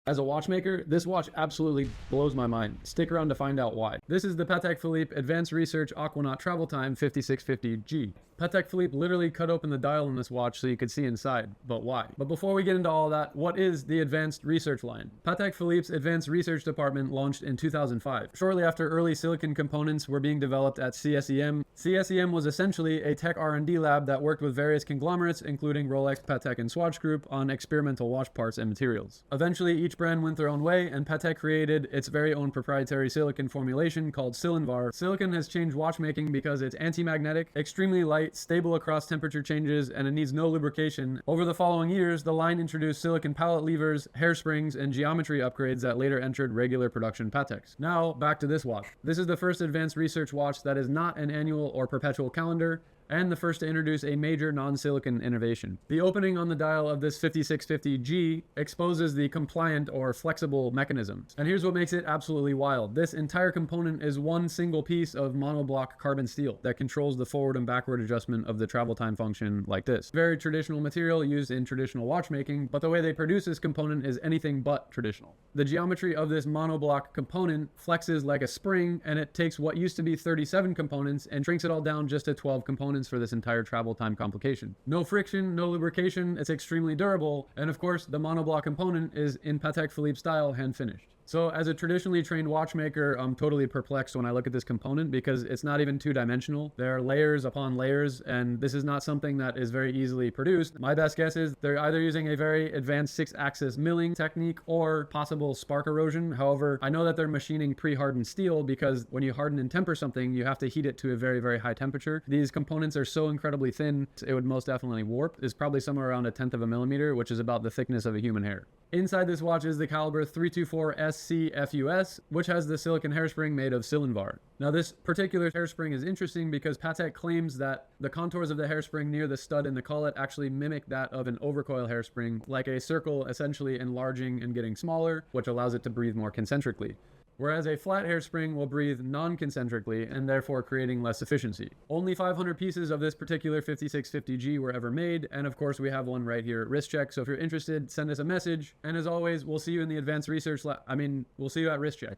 As a watchmaker, this watch absolutely blows my mind. Stick around to find out why. This is the Patek Philippe Advanced Research Aquanaut Travel Time 5650G. Patek Philippe literally cut open the dial in this watch so you could see inside, but why? But before we get into all that, what is the Advanced Research line? Patek Philippe's Advanced Research Department launched in 2005, shortly after early silicon components were being developed at CSEM. CSEM was essentially a tech R&D lab that worked with various conglomerates, including Rolex, Patek, and Swatch Group, on experimental watch parts and materials. Eventually, each brand went their own way, and Patek created its very own proprietary silicon formulation called Silinvar. Silicon has changed watchmaking because it's anti-magnetic, extremely light, stable across temperature changes, and it needs no lubrication. Over the following years, the line introduced silicon pallet levers, hairsprings, and geometry upgrades that later entered regular production Pateks. Now, back to this watch. This is the first advanced research watch that is not an annual or perpetual calendar, and the first to introduce a major non-silicon innovation. The opening on the dial of this 5650G exposes the compliant or flexible mechanism. And here's what makes it absolutely wild. This entire component is one single piece of monoblock carbon steel that controls the forward and backward adjustment of the travel time function like this. Very traditional material used in traditional watchmaking, but the way they produce this component is anything but traditional. The geometry of this monoblock component flexes like a spring, and it takes what used to be 37 components and shrinks it all down just to 12 components for this entire travel time complication. No friction, no lubrication, it's extremely durable, and of course the monoblock component is in Patek Philippe style, hand finished. So as a traditionally trained watchmaker, I'm totally perplexed when I look at this component because it's not even two-dimensional. There are layers upon layers, and this is not something that is very easily produced. My best guess is they're either using a very advanced 6-axis milling technique or possible spark erosion. However, I know that they're machining pre-hardened steel because when you harden and temper something, you have to heat it to a very, very high temperature. These components are so incredibly thin, it would most definitely warp. It's probably somewhere around 1/10 of a millimeter, which is about the thickness of a human hair. Inside this watch is the caliber 324 SC-FUS, which has the silicon hairspring made of Silinvar. Now this particular hairspring is interesting because Patek claims that the contours of the hairspring near the stud in the collet actually mimic that of an overcoil hairspring, like a circle essentially enlarging and getting smaller, which allows it to breathe more concentrically. Whereas a flat hairspring will breathe non-concentrically and therefore creating less efficiency. Only 500 pieces of this particular 5650G were ever made, and of course we have one right here at Wristcheck, so if you're interested, send us a message, and as always, we'll see you in the advanced research we'll see you at Wristcheck.